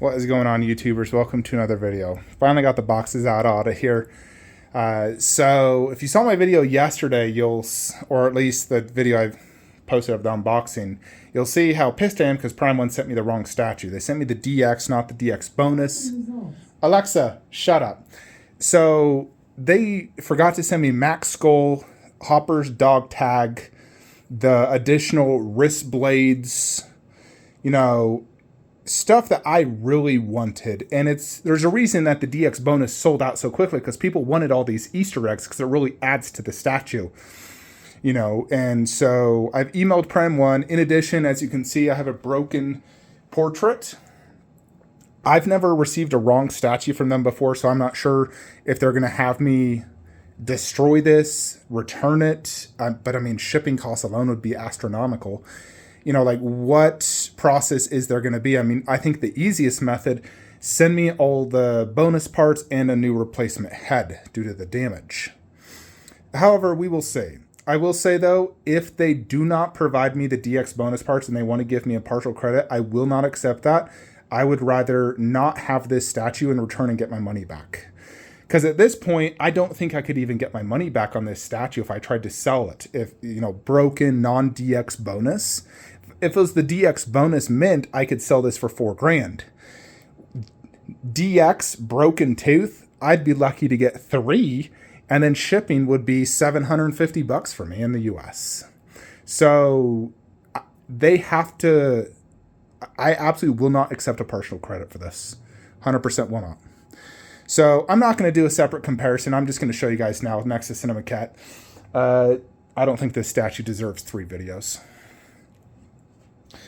What is going on, YouTubers? Welcome to another video. Finally got the boxes out of here. So if you saw my video yesterday, or at least the video I posted of the unboxing, you'll see how pissed I am because Prime 1 sent me the wrong statue. They sent me the DX, not the DX bonus. Alexa, shut up. So they forgot to send me Max Skull, Hopper's dog tag, the additional wrist blades, stuff that I really wanted. And there's a reason that the DX bonus sold out so quickly, because people wanted all these Easter eggs because it really adds to the statue. And so I've emailed Prime 1. In addition, as you can see, I have a broken portrait. I've never received a wrong statue from them before, so I'm not sure if they're going to have me destroy this, return it. But I mean, shipping costs alone would be astronomical. Like, what process is there going to be? I mean, I think the easiest method, send me all the bonus parts and a new replacement head due to the damage. However, we will see. I will say, though, if they do not provide me the DX bonus parts and they want to give me a partial credit, I will not accept that. I would rather not have this statue and return and get my money back. Because at this point, I don't think I could even get my money back on this statue if I tried to sell it. If, broken non-DX bonus. If it was the DX bonus mint, I could sell this for $4,000. DX broken tooth, I'd be lucky to get 3, and then shipping would be $750 for me in the US. So they have to. I absolutely will not accept a partial credit for this. 100% will not. So I'm not going to do a separate comparison. I'm just going to show you guys now next to Cinemaquette. I don't think this statue deserves 3 videos.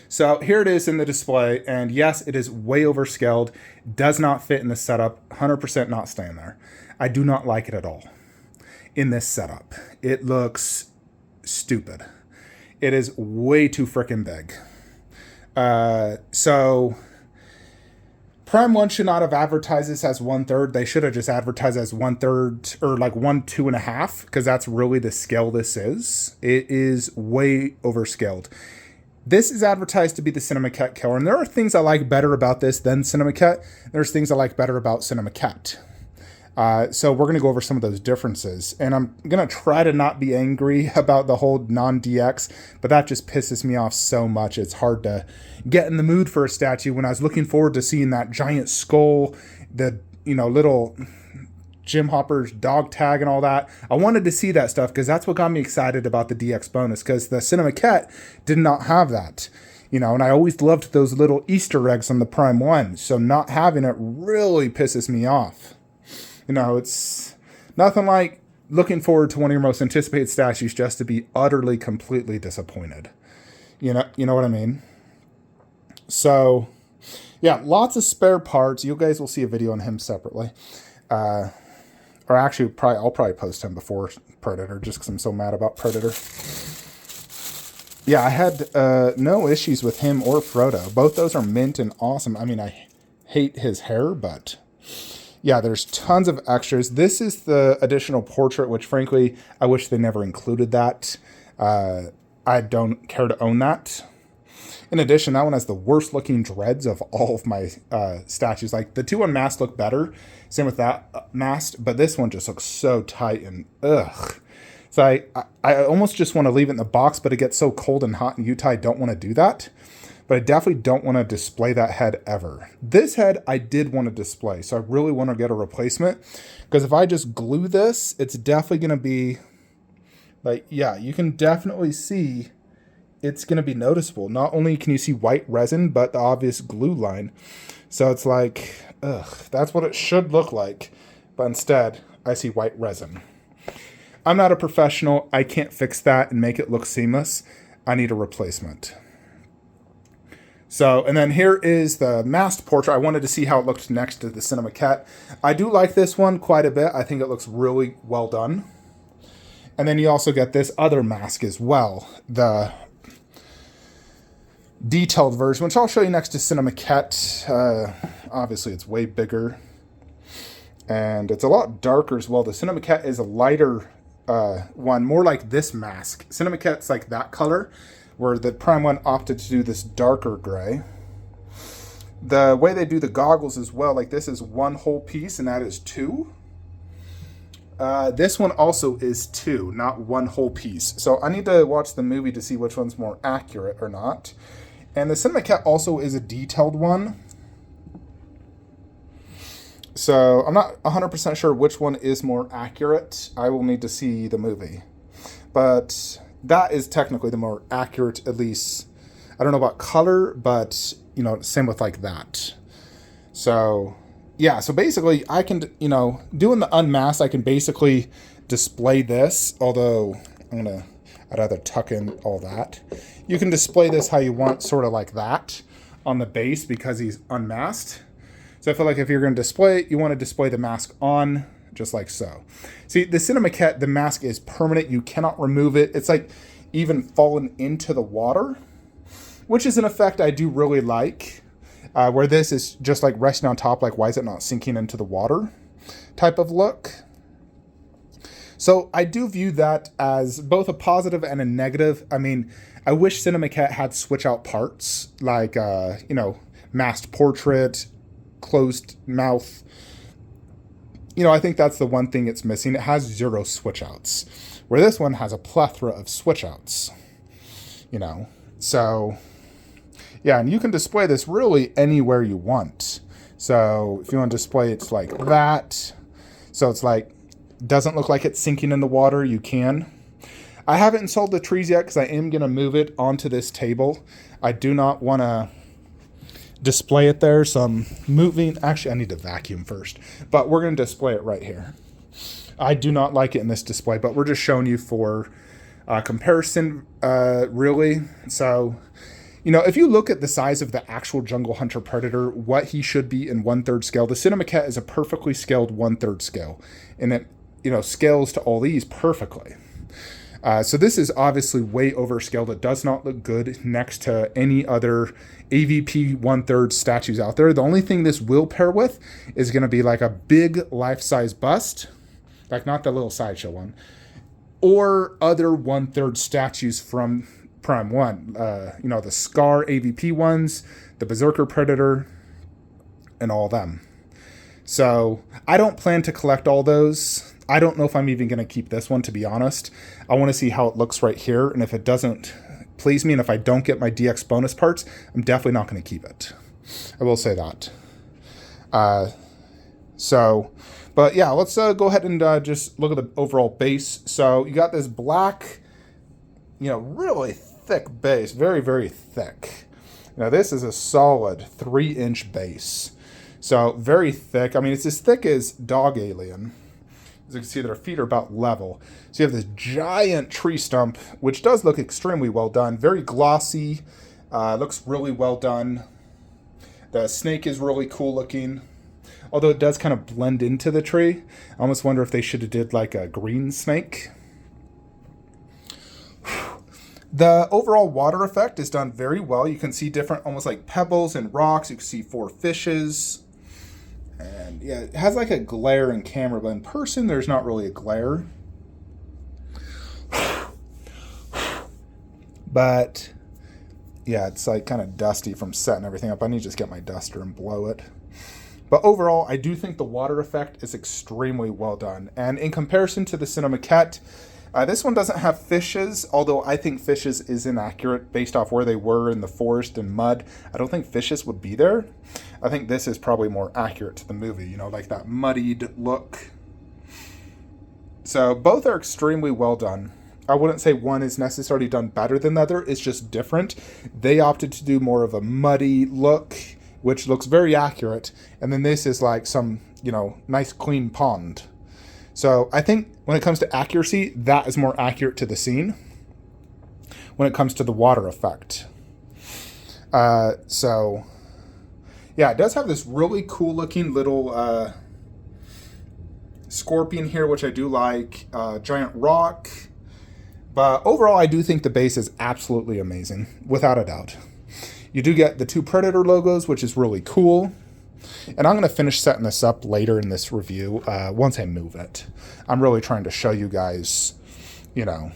So here it is in the display, and yes, it is way overscaled, does not fit in the setup, 100% not staying there. I do not like it at all in this setup. It looks stupid. It is way too freaking big. So Prime 1 should not have advertised this as 1/3. They should have just advertised as 1/3 or like 1 2.5, because that's really the scale this is. It is way overscaled. This is advertised to be the Cinemaquette killer, and there are things I like better about this than Cinemaquette. There's things I like better about Cinemaquette. So we're going to go over some of those differences, and I'm going to try to not be angry about the whole non-DX, but that just pisses me off so much. It's hard to get in the mood for a statue when I was looking forward to seeing that giant skull, the little Jim Hopper's dog tag and all that. I wanted to see that stuff because that's what got me excited about the DX bonus, because the Cinemaquette did not have that. And I always loved those little Easter eggs on the Prime 1, so not having it really pisses me off. It's nothing like looking forward to one of your most anticipated statues just to be utterly, completely disappointed. You know what I mean? So, yeah, lots of spare parts. You guys will see a video on him separately. Or actually, I'll probably post him before Predator, just because I'm so mad about Predator. Yeah, I had no issues with him or Frodo. Both those are mint and awesome. I mean, I hate his hair, but yeah, there's tons of extras. This is the additional portrait, which frankly, I wish they never included that. I don't care to own that. In addition, that one has the worst looking dreads of all of my statues. Like, the 2 unmasked look better. Same with that masked, but this one just looks so tight and ugh. So I almost just want to leave it in the box, but it gets so cold and hot in Utah, I don't want to do that. But I definitely don't want to display that head ever. This head I did want to display, so I really want to get a replacement. Because if I just glue this, it's definitely going to be, like, yeah, you can definitely see it's going to be noticeable. Not only can you see white resin, but the obvious glue line. So it's like, ugh, that's what it should look like. But instead, I see white resin. I'm not a professional. I can't fix that and make it look seamless. I need a replacement. So, and then here is the masked portrait. I wanted to see how it looked next to the Cinemaquette. I do like this one quite a bit. I think it looks really well done. And then you also get this other mask as well, the detailed version, which I'll show you next to Cinemaquette. Obviously, it's way bigger. And it's a lot darker as well. The Cinemaquette is a lighter one, more like this mask. Cinemaquette's like that color, where the Prime 1 opted to do this darker gray. The way they do the goggles as well, like this is one whole piece and that is two. This one also is two, not one whole piece. So I need to watch the movie to see which one's more accurate or not. And the Cinemaquette also is a detailed one. So I'm not 100% sure which one is more accurate. I will need to see the movie. But that is technically the more accurate, at least. I don't know about color, but, you know, same with like that. So, yeah, so basically I can, you know, doing the unmasked, I can basically display this, although I'd rather tuck in all that. You can display this how you want, sort of like that on the base because he's unmasked. So I feel like if you're going to display it, you want to display the mask on, just like so. See, the Cinemaquette, the mask is permanent. You cannot remove it. It's like even fallen into the water, which is an effect I do really like, where this is just like resting on top, like why is it not sinking into the water type of look. So I do view that as both a positive and a negative. I mean, I wish Cinemaquette had switch out parts, like, you know, masked portrait, closed mouth. You know, I think that's the one thing it's missing. It has 0 switch outs, where this one has a plethora of switch outs, you know. So, yeah, and you can display this really anywhere you want. So if you want to display it's like that, so it's like, doesn't look like it's sinking in the water, you can. I haven't installed the trees yet because I am going to move it onto this table. I do not want to display it there, so I'm moving. Actually, I need to vacuum first, but we're going to display it right here. I do not like it in this display, but we're just showing you for comparison, really. So, you know, if you look at the size of the actual Jungle Hunter Predator, what he should be in 1/3 scale, the Cinemaquette is a perfectly scaled 1/3 scale, and it, you know, scales to all these perfectly. So this is obviously way overscaled. It does not look good next to any other AVP 1/3 statues out there. The only thing this will pair with is going to be like a big life-size bust, like not the little sideshow one, or other 1/3 statues from Prime 1. You know, the Scar AVP ones, the Berserker Predator, and all of them. So I don't plan to collect all those. I don't know if I'm even going to keep this one, to be honest. I want to see how it looks right here, and if it doesn't please me, and if I don't get my DX bonus parts, I'm definitely not going to keep it. I will say that. But yeah, let's go ahead and just look at the overall base. So you got this black, you know, really thick base, very, very thick. Now this is a solid 3-inch base. So very thick. I mean, it's as thick as Dog Alien. As you can see, their feet are about level. So you have this giant tree stump, which does look extremely well done. Very glossy. Looks really well done. The snake is really cool looking. Although it does kind of blend into the tree. I almost wonder if they should have did like a green snake. The overall water effect is done very well. You can see different, almost like pebbles and rocks. You can see 4 fishes. And yeah, it has like a glare in camera, but in person, there's not really a glare. But yeah, it's like kind of dusty from setting everything up. I need to just get my duster and blow it. But overall, I do think the water effect is extremely well done. And in comparison to the Cinemaquette, this one doesn't have fishes, although I think fishes is inaccurate based off where they were in the forest and mud. I don't think fishes would be there. I think this is probably more accurate to the movie, you know, like that muddied look. So both are extremely well done. I wouldn't say one is necessarily done better than the other. It's just different. They opted to do more of a muddy look, which looks very accurate. And then this is like some, you know, nice clean pond. So I think when it comes to accuracy, that is more accurate to the scene when it comes to the water effect. So yeah, it does have this really cool looking little scorpion here, which I do like. Giant rock. But overall, I do think the base is absolutely amazing, without a doubt. You do get the 2 Predator logos, which is really cool. And I'm going to finish setting this up later in this review once I move it. I'm really trying to show you guys, you know.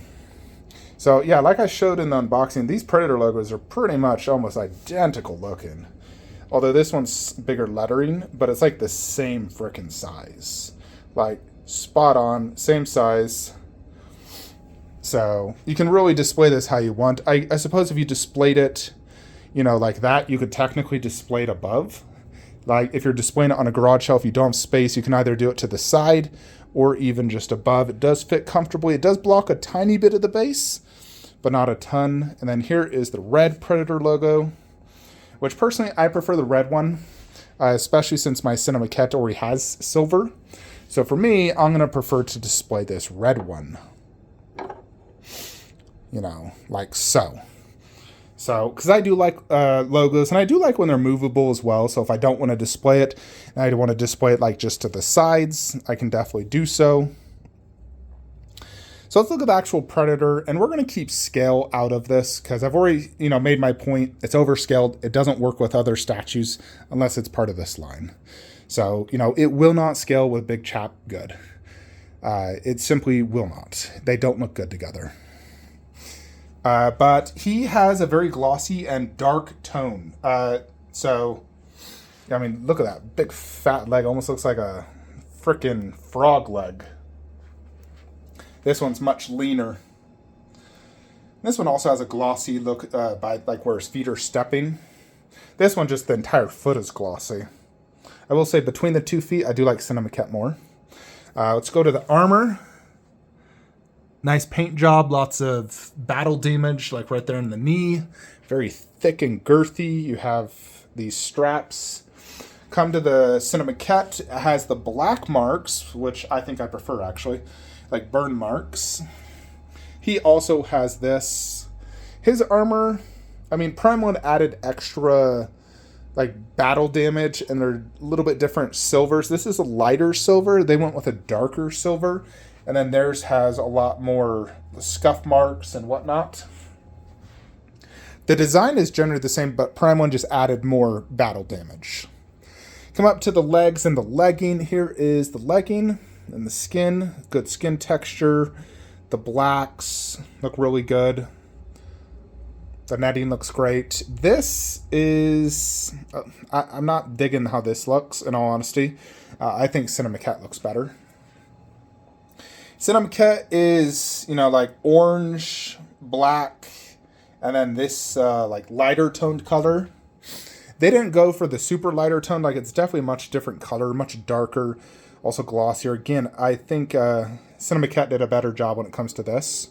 So yeah, like I showed in the unboxing, these Predator logos are pretty much almost identical looking. Although this one's bigger lettering, but it's like the same frickin' size. Like, spot on, same size. So, you can really display this how you want. I suppose if you displayed it, you know, like that, you could technically display it above. Like, if you're displaying it on a garage shelf, you don't have space, you can either do it to the side or even just above. It does fit comfortably. It does block a tiny bit of the base, but not a ton. And then here is the red Predator logo, which personally I prefer the red one, especially since my Cinemaquette already has silver. So for me, I'm going to prefer to display this red one. You know, like so. So, because I do like logos, and I do like when they're movable as well. So if I don't want to display it, and I want to display it like just to the sides, I can definitely do so. So let's look at the actual Predator, and we're going to keep scale out of this because I've already, you know, made my point. It's overscaled. It doesn't work with other statues unless it's part of this line. So, you know, it will not scale with Big Chap good. It simply will not. They don't look good together. But he has a very glossy and dark tone. So, I mean, look at that big fat leg. Almost looks like a frickin' frog leg. This one's much leaner. This one also has a glossy look by like where his feet are stepping. This one, just the entire foot is glossy. I will say between the 2 feet, I do like Cinemaquette more. Let's go to the armor. Nice paint job, lots of battle damage, like right there in the knee. Very thick and girthy. You have these straps. Come to the Cinemaquette. It has the black marks, which I think I prefer actually, like burn marks. He also has this. His armor, I mean, Prime 1 added extra like battle damage, and they're a little bit different silvers. This is a lighter silver. They went with a darker silver. And then theirs has a lot more scuff marks and whatnot. The design is generally the same, but Prime 1 just added more battle damage. Come up to the legs and the legging. Here is the legging and the skin. Good skin texture. The blacks look really good. The netting looks great. This is... I'm not digging how this looks, in all honesty. I think Cinemaquette looks better. Cinemaquette is, you know, like orange, black, and then this like lighter toned color. They didn't go for the super lighter tone. Like, it's definitely a much different color, much darker, also glossier. Again, I think Cinemaquette did a better job when it comes to this.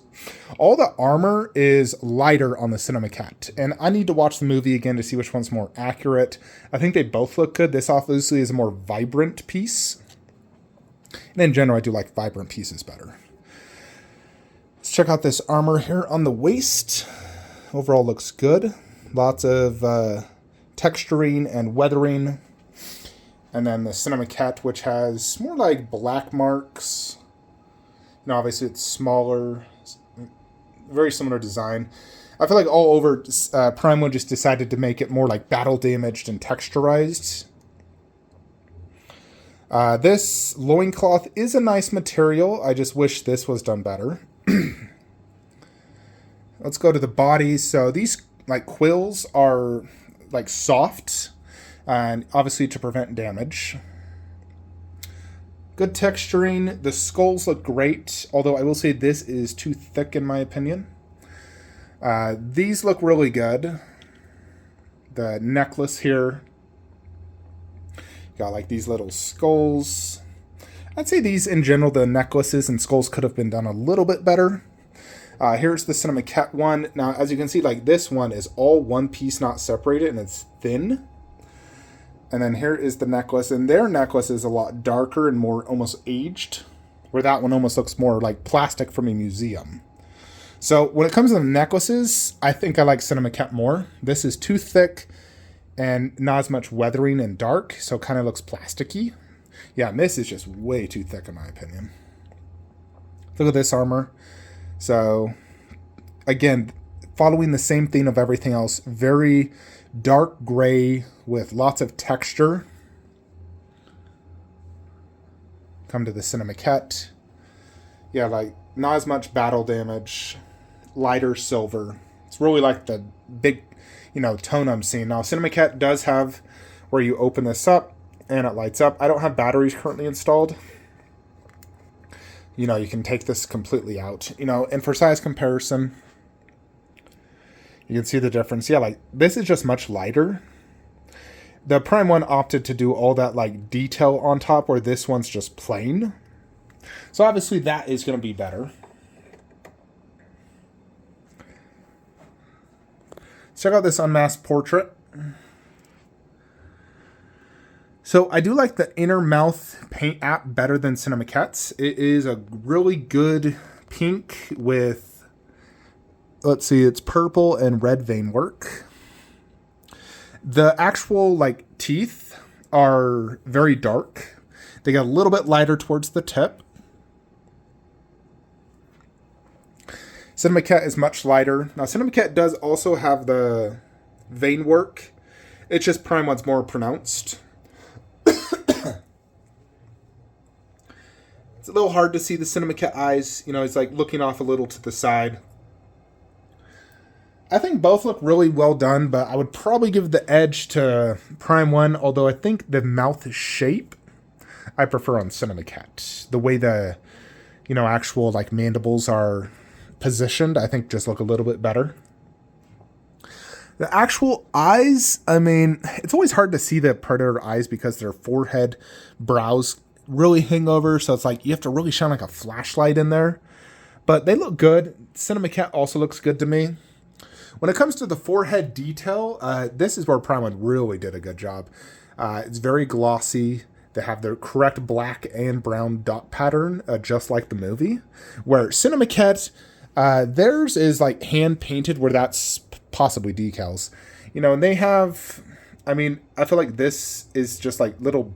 All the armor is lighter on the Cinemaquette, and I need to watch the movie again to see which one's more accurate. I think they both look good. This obviously is a more vibrant piece. And in general, I do like vibrant pieces better. Let's check out this armor here on the waist. Overall looks good. Lots of texturing and weathering. And then the Cinemaquette, which has more like black marks. You know, obviously it's smaller. Very similar design. I feel like all over Prime 1 just decided to make it more like battle damaged and texturized. This loincloth is a nice material. I just wish this was done better. Let's go to the body. So these like quills are like soft, and obviously to prevent damage. Good texturing. The skulls look great, although I will say this is too thick in my opinion. These look really good. The necklace here. Got like these little skulls. I'd say these in general, the necklaces and skulls could have been done a little bit better. Here's the Cinemaquette one. Now, as you can see, like this one is all one piece, not separated, and it's thin. And then here is the necklace, and their necklace is a lot darker and more almost aged, where that one almost looks more like plastic from a museum. So when it comes to the necklaces, I think I like Cinemaquette more. This is too thick and not as much weathering and dark, so it kind of looks plasticky. Yeah, and this is just way too thick in my opinion. Look at this armor. So, again, following the same theme of everything else, very dark gray with lots of texture. Come to the Cinemaquette. Yeah, like, not as much battle damage, lighter silver. It's really like the big, you know, tone I'm seeing. Now, Cinemaquette does have where you open this up and it lights up. I don't have batteries currently installed. You know, you can take this completely out. You know, and for size comparison, you can see the difference. Yeah, like this is just much lighter. The Prime one opted to do all that like detail on top, where this one's just plain. So obviously that is going to be better. Check out this unmasked portrait. So I do like the inner mouth paint app better than Cinemaquette's. It is a really good pink with, let's see, it's purple and red vein work. The actual like teeth are very dark. They get a little bit lighter towards the tip. Cinemaquette is much lighter. Now Cinemaquette does also have the vein work. It's just Prime one's more pronounced. It's a little hard to see the Cinemaquette eyes. You know, it's like looking off a little to the side. I think both look really well done, but I would probably give the edge to Prime 1, although I think the mouth shape I prefer on Cinemaquette. The way the, you know, actual like mandibles are positioned, I think just look a little bit better. The actual eyes, I mean, it's always hard to see the Predator eyes because their forehead, brows really hang over, so it's like you have to really shine like a flashlight in there. But they look good. Cinemaquette also looks good to me. When it comes to the forehead detail, this is where Prime 1 really did a good job. It's very glossy. They have the correct black and brown dot pattern, just like the movie. Where Cinemaquette, theirs is like hand painted, where that's possibly decals. You know, and they have, I mean, I feel like this is just like little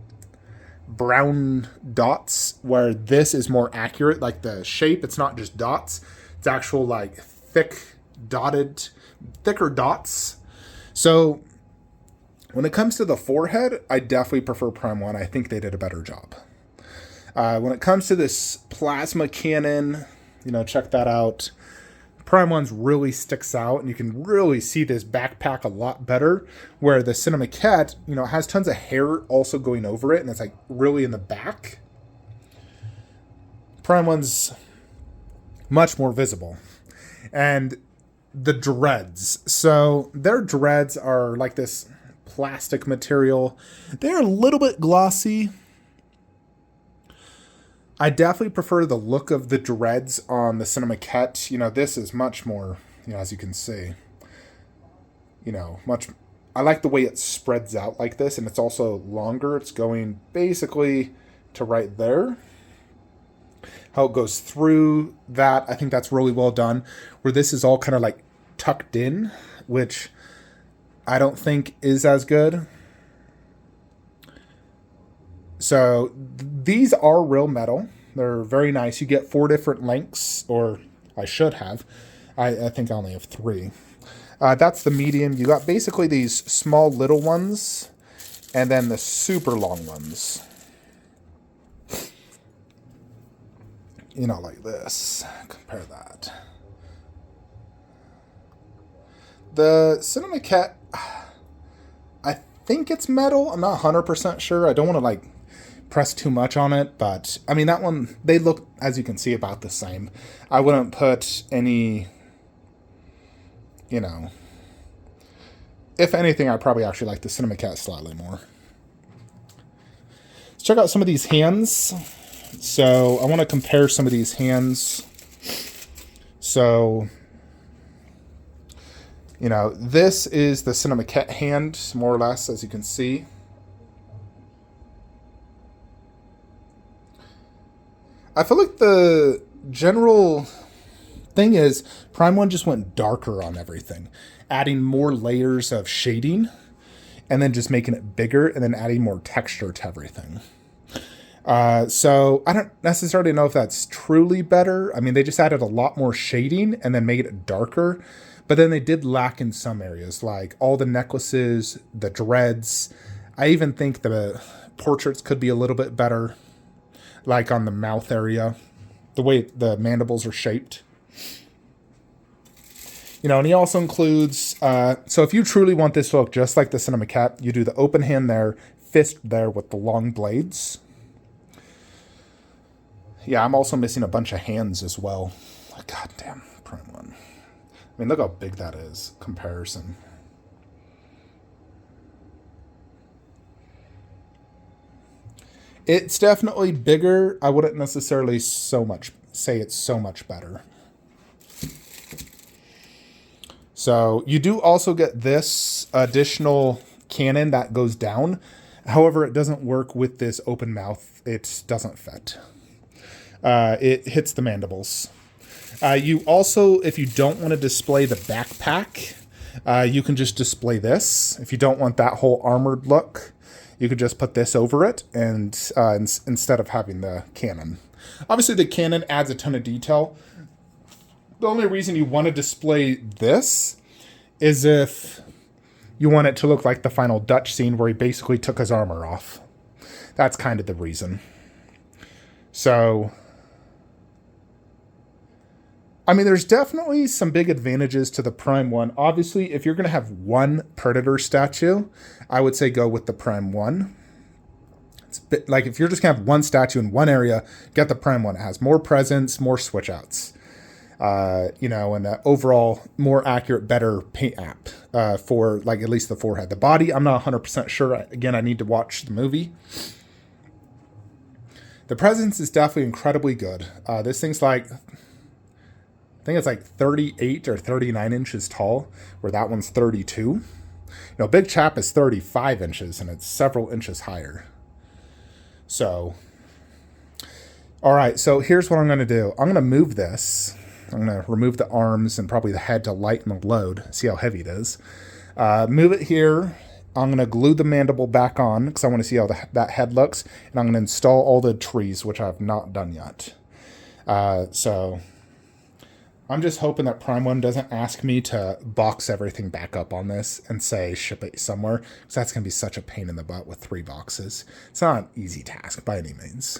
brown dots, where this is more accurate. Like the shape, it's not just dots. It's actual like thicker dots. So when it comes to the forehead, I definitely prefer Prime 1. I think they did a better job. When it comes to this plasma cannon, you know, check that out. Prime 1's really sticks out, and you can really see this backpack a lot better, where the Cinemaquette, you know, has tons of hair also going over it, and it's like really in the back. Prime 1's much more visible. And the dreads. So their dreads are like this plastic material. They're a little bit glossy. I definitely prefer the look of the dreads on the Cinemaquette. You know, this is much more, you know, as you can see, you know, I like the way it spreads out like this, and it's also longer. It's going basically to right there. How it goes through that, I think that's really well done. Where this is all kind of like tucked in, which I don't think is as good. So these are real metal. They're very nice. You get 4 different lengths, or I should have. I think I only have 3. That's the medium. You got basically these small little ones, and then the super long ones. You know, like this. Compare that. The Cinemaquette, I think it's metal. I'm not 100% sure. I don't want to like press too much on it, but I mean, that one, they look, as you can see, about the same. I wouldn't put any, you know, if anything, I probably actually like the Cinemaquette slightly more. Let's check out some of these hands. So I want to compare some of these hands. So, you know, this is the Cinemaquette hand, more or less, as you can see. I feel like the general thing is Prime 1 just went darker on everything, adding more layers of shading, and then just making it bigger, and then adding more texture to everything. So I don't necessarily know if that's truly better. I mean, they just added a lot more shading and then made it darker. But then they did lack in some areas, like all the necklaces, the dreads. I even think the portraits could be a little bit better, like on the mouth area, the way the mandibles are shaped. And he also includes, so if you truly want this to look just like the Cinemaquette, you do the open hand there, fist there with the long blades. Yeah, I'm also missing a bunch of hands as well. God damn, Prime 1. I mean, look how big that is, comparison. It's definitely bigger. I wouldn't necessarily say it's so much better. So you do also get this additional cannon that goes down. However, it doesn't work with this open mouth. It doesn't fit. It hits the mandibles. You also, if you don't want to display the backpack, you can just display this. If you don't want that whole armored look, you could just put this over it and instead of having the cannon. Obviously, the cannon adds a ton of detail. The only reason you want to display this is if you want it to look like the final Dutch scene where he basically took his armor off. That's kind of the reason. So, I mean, there's definitely some big advantages to the Prime 1. Obviously, if you're going to have one Predator statue, I would say go with the Prime 1. It's a bit, like if you're just going to have one statue in one area, get the Prime 1. It has more presence, more switch outs. And overall more accurate, better paint app for like at least the forehead. The body, I'm not 100% sure. Again, I need to watch the movie. The presence is definitely incredibly good. This thing's like, I think it's like 38 or 39 inches tall, where that one's 32. Big Chap is 35 inches, and it's several inches higher. So, all right, so here's what I'm going to do. I'm going to move this. I'm going to remove the arms and probably the head to lighten the load. See how heavy it is. Move it here. I'm going to glue the mandible back on because I want to see how that head looks. And I'm going to install all the trees, which I've not done yet. So I'm just hoping that Prime 1 doesn't ask me to box everything back up on this and say ship it somewhere. Because that's going to be such a pain in the butt with 3 boxes. It's not an easy task by any means.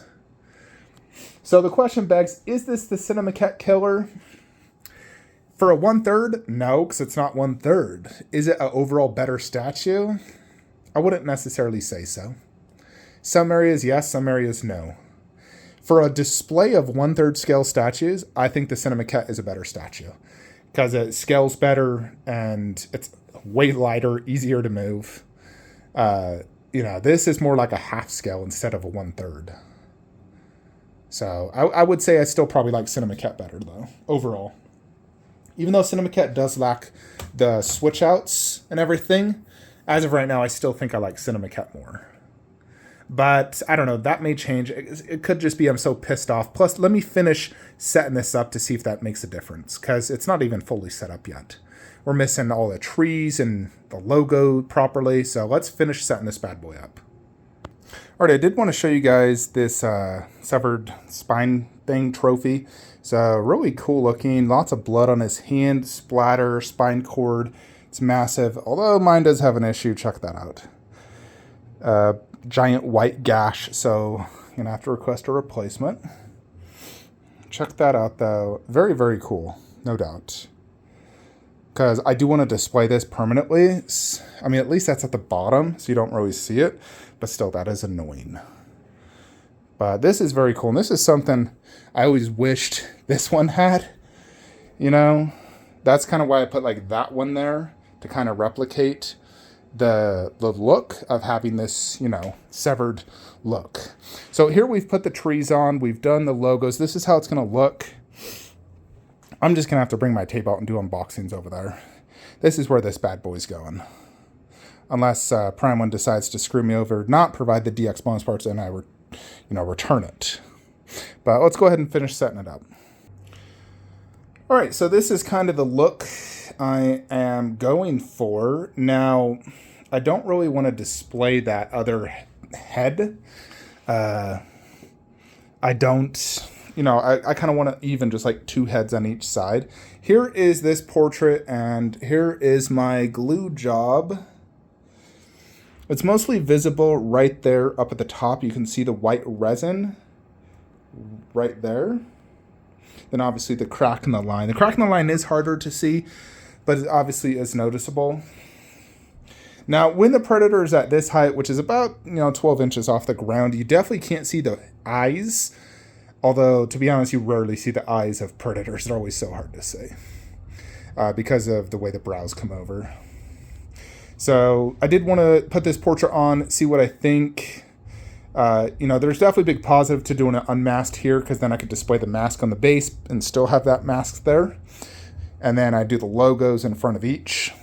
So the question begs, is this the Cinemaquette killer? For a 1/3, no, because it's not 1/3. Is it an overall better statue? I wouldn't necessarily say so. Some areas yes, some areas no. For a display of 1/3 scale statues, I think the Cinemaquette is a better statue. Because it scales better and it's way lighter, easier to move. This is more like a half scale instead of a 1/3. So I would say I still probably like Cinemaquette better, though, overall. Even though Cinemaquette does lack the switch outs and everything, as of right now, I still think I like Cinemaquette more. But I don't know, that may change. It could just be I'm so pissed off. Plus, let me finish setting this up to see if that makes a difference, because it's not even fully set up yet. We're missing all the trees and the logo properly, so let's finish setting this bad boy up. All right, I did want to show you guys this severed spine thing trophy. It's really cool looking. Lots of blood on his hand, splatter, spine cord. It's massive. Although mine does have an issue. Check that out. Giant white gash. So you're going to have to request a replacement. Check that out, though. Very, very cool. No doubt. Because I do want to display this permanently. I mean, at least that's at the bottom, so you don't really see it. But still, that is annoying. But this is very cool. And this is something I always wished this one had. That's kind of why I put like that one there, to kind of replicate the look of having this, severed look. So here we've put the trees on. We've done the logos. This is how it's going to look. I'm just going to have to bring my tape out and do unboxings over there. This is where this bad boy's going. Unless Prime 1 decides to screw me over, not provide the DX bonus parts, and I return it. But let's go ahead and finish setting it up. All right, so this is kind of the look I am going for. Now, I don't really want to display that other head. I don't... I kind of want to even just like 2 heads on each side. Here is this portrait, and here is my glue job. It's mostly visible right there up at the top. You can see the white resin right there. Then obviously the crack in the line. The crack in the line is harder to see. but it obviously is noticeable. Now, when the predator is at this height, which is about 12 inches off the ground, you definitely can't see the eyes. Although, to be honest, you rarely see the eyes of predators. They're always so hard to see because of the way the brows come over. So I did want to put this portrait on, see what I think. There's definitely a big positive to doing it unmasked here, because then I could display the mask on the base and still have that mask there. And then I do the logos in front of each.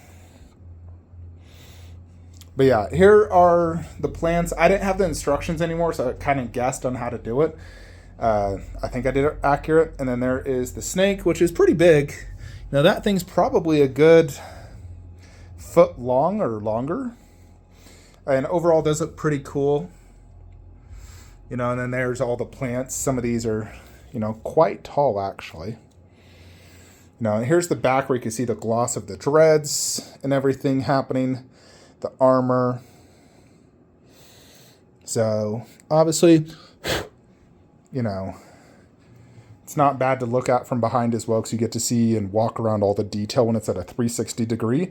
But yeah, here are the plans. I didn't have the instructions anymore, so I kind of guessed on how to do it. I think I did it accurate. And then there is the snake, which is pretty big. Now that thing's probably a good foot long or longer. And overall does look pretty cool. And then there's all the plants. Some of these are, quite tall actually. And here's the back where you can see the gloss of the dreads and everything happening. The armor. So obviously, it's not bad to look at from behind as well, because you get to see and walk around all the detail when it's at a 360 degree.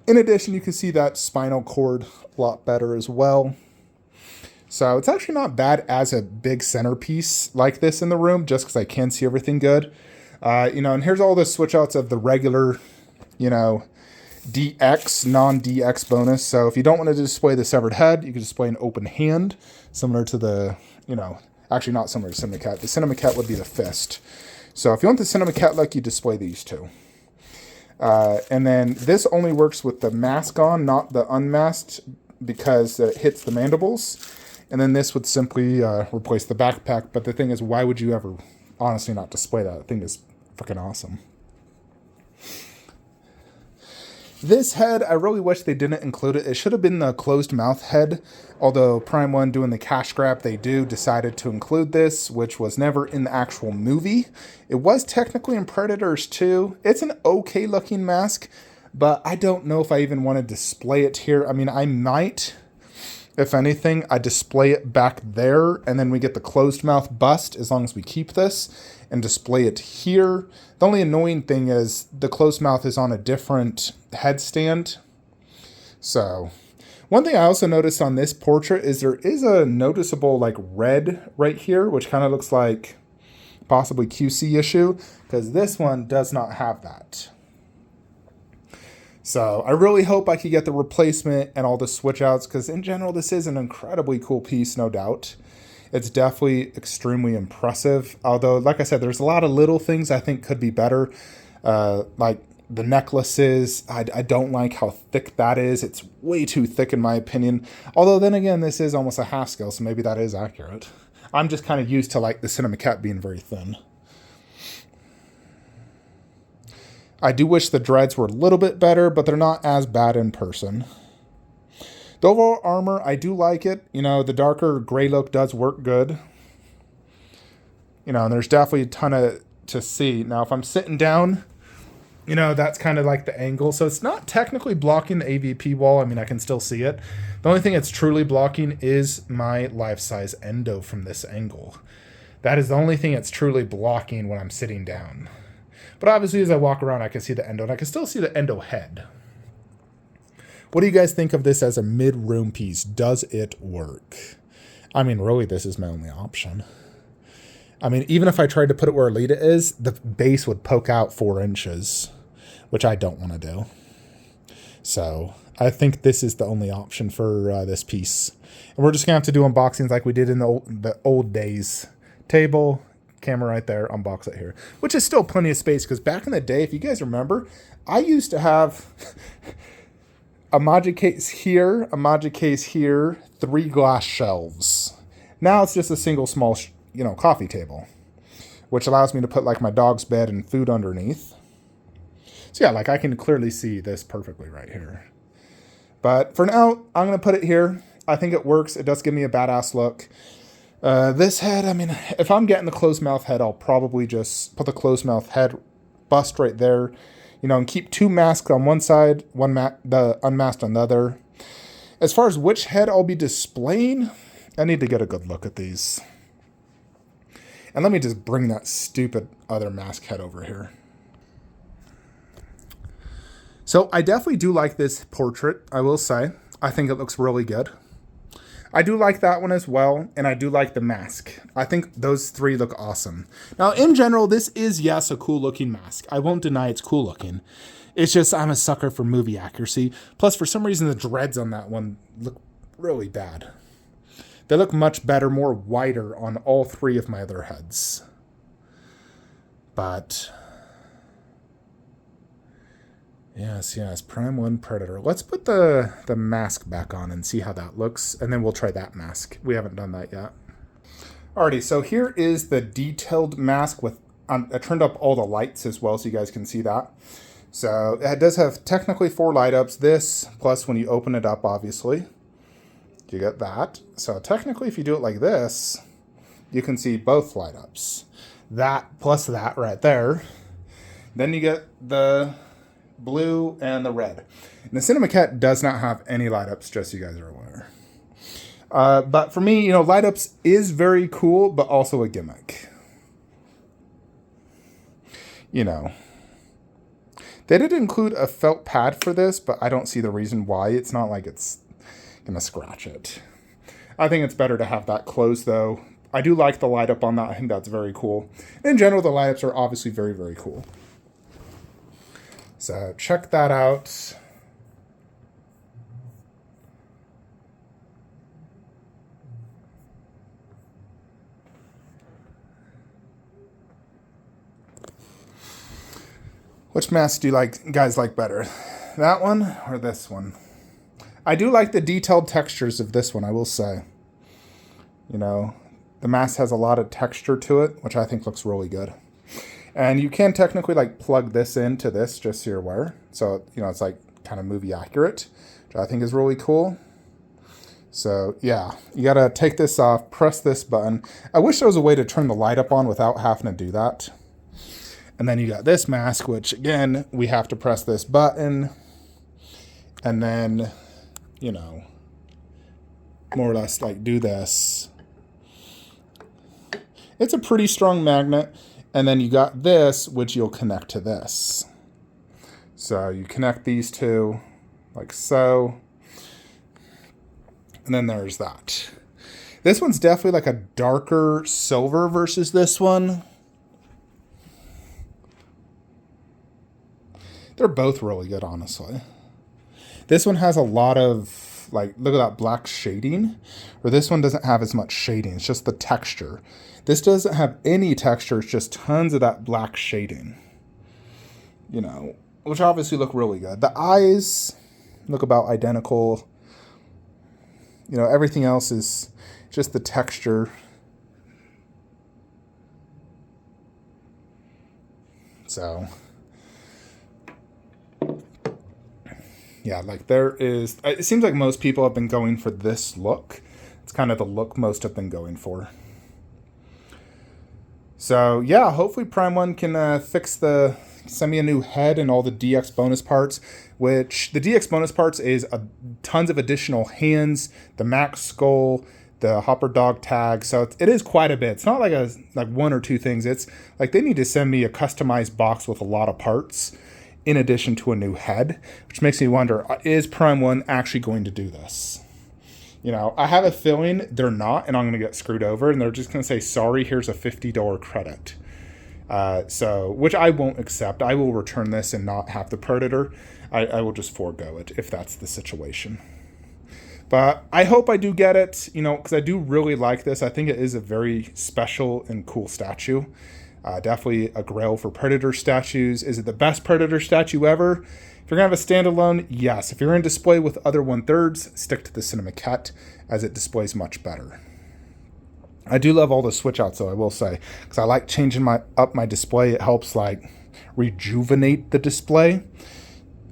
In addition, you can see that spinal cord a lot better as well. So it's actually not bad as a big centerpiece like this in the room, just because I can see everything good. And here's all the switch outs of the regular, DX, non-DX bonus. So if you don't want to display the severed head, you can display an open hand, similar to the, actually not similar to Cinemaquette. The Cinemaquette would be the fist. So if you want the Cinemaquette look, you display these two. And then this only works with the mask on, not the unmasked, because it hits the mandibles. And then this would simply replace the backpack. But the thing is, why would you ever honestly not display that? The thing is freaking awesome. This head, I really wish they didn't include it. It should have been the closed mouth head. Although Prime 1 doing the cash grab, they decided to include this, which was never in the actual movie. It was technically in Predators 2. It's an okay looking mask, but I don't know if I even want to display it here. I mean, I might, if anything, I display it back there, and then we get the closed mouth bust as long as we keep this, and display it here. The only annoying thing is the closed mouth is on a different headstand. So one thing I also noticed on this portrait is there is a noticeable red right here, which kind of looks like possibly QC issue, because this one does not have that. So I really hope I could get the replacement and all the switch outs, because in general this is an incredibly cool piece, no doubt. It's definitely extremely impressive. Although, like I said, there's a lot of little things I think could be better. Like the necklaces, I don't like how thick that is. It's way too thick in my opinion. Although then again, this is almost a half scale, so maybe that is accurate. I'm just kind of used to the Cinemaquette being very thin. I do wish the dreads were a little bit better, but they're not as bad in person. The overall armor, I do like it. The darker gray look does work good. And there's definitely a ton to see. Now, if I'm sitting down, that's kind of like the angle. So it's not technically blocking the AVP wall. I mean, I can still see it. The only thing it's truly blocking is my life-size endo from this angle. That is the only thing it's truly blocking when I'm sitting down. But obviously, as I walk around, I can see the endo, and I can still see the endo head. What do you guys think of this as a mid-room piece? Does it work? I mean, really, this is my only option. I mean, even if I tried to put it where Alita is, the base would poke out 4 inches, which I don't want to do. So I think this is the only option for this piece. And we're just going to have to do unboxings like we did in the old days. Table, camera right there, unbox it here. Which is still plenty of space, because back in the day, if you guys remember, I used to have a Magic case here, a Magic case here, 3 glass shelves. Now it's just a single small, coffee table, which allows me to put my dog's bed and food underneath. So yeah, I can clearly see this perfectly right here. But for now, I'm going to put it here. I think it works. It does give me a badass look. This head, I mean, if I'm getting the closed mouth head, I'll probably just put the closed mouth head bust right there. And keep 2 masks on one side, the unmasked on the other. As far as which head I'll be displaying, I need to get a good look at these. And let me just bring that stupid other mask head over here. So I definitely do like this portrait, I will say. I think it looks really good. I do like that one as well, and I do like the mask. I think those three look awesome. Now, in general, this is, yes, a cool-looking mask. I won't deny it's cool-looking. It's just I'm a sucker for movie accuracy. Plus, for some reason, the dreads on that one look really bad. They look much better, more wider on all three of my other heads. But yes, Prime 1 Predator. Let's put the mask back on and see how that looks, and then we'll try that mask. We haven't done that yet. Alrighty, so here is the detailed mask with, I turned up all the lights as well so you guys can see that. So it does have technically 4 light ups. This, plus when you open it up, obviously, you get that. So technically if you do it like this, you can see both light ups. That plus that right there. Then you get the blue and the red. And the Cinemaquette does not have any light ups, just so you guys are aware. But for me, light ups is very cool, but also a gimmick. They did include a felt pad for this, but I don't see the reason why. It's not like it's going to scratch it. I think it's better to have that closed, though. I do like the light up on that. I think that's very cool. In general, the light ups are obviously very, very cool. So check that out. Which mask do you guys like better? That one or this one? I do like the detailed textures of this one, I will say. The mask has a lot of texture to it, which I think looks really good. And you can technically plug this into this, just so you're aware. So, it's kind of movie accurate, which I think is really cool. So yeah, you gotta take this off, press this button. I wish there was a way to turn the light up on without having to do that. And then you got this mask, which again, we have to press this button. And then, more or less do this. It's a pretty strong magnet. And then you got this, which you'll connect to this. So you connect these two like so. And then there's that. This one's definitely a darker silver versus this one. They're both really good, honestly. This one has a lot of, look at that black shading, where this one doesn't have as much shading. It's just the texture. This doesn't have any texture. It's just tons of that black shading, which obviously look really good. The eyes look about identical. Everything else is just the texture. So yeah, it seems like most people have been going for this look. It's kind of the look most have been going for. So yeah, hopefully Prime 1 can send me a new head and all the DX bonus parts, which the DX bonus parts is tons of additional hands, the Max skull, the Hopper dog tag. So it is quite a bit. It's not like one or two things. It's they need to send me a customized box with a lot of parts in addition to a new head, which makes me wonder, is Prime 1 actually going to do this? I have a feeling they're not, and I'm going to get screwed over, and they're just going to say, sorry, here's a $50 credit. Which I won't accept. I will return this and not have the Predator. I will just forego it if that's the situation. But I hope I do get it, because I do really like this. I think it is a very special and cool statue. Definitely a grail for Predator statues. Is it the best Predator statue ever? If you're going to have a standalone, yes. If you're going to display with other 1/3, stick to the Cinemaquette, as it displays much better. I do love all the switch outs, though, I will say, because I like changing up my display. It helps rejuvenate the display,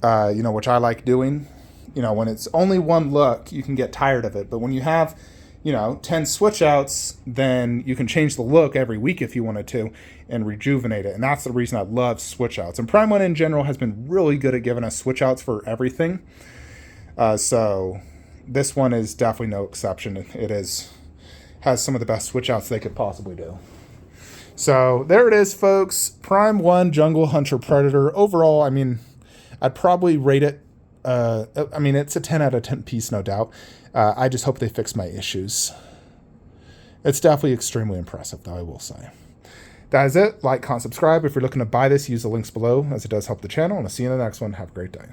which I like doing. When it's only one look, you can get tired of it. But when you have, 10 switch outs, then you can change the look every week if you wanted to and rejuvenate it. And that's the reason I love switch outs. And Prime 1 in general has been really good at giving us switch outs for everything. So this one is definitely no exception. It has some of the best switch outs they could possibly do. So there it is, folks. Prime 1 Jungle Hunter Predator. Overall, I I'd probably rate it. I mean, it's a 10 out of 10 piece, no doubt. I just hope they fix my issues. It's definitely extremely impressive, though, I will say. That is it. Like, comment, subscribe. If you're looking to buy this, use the links below, as it does help the channel. And I'll see you in the next one. Have a great day.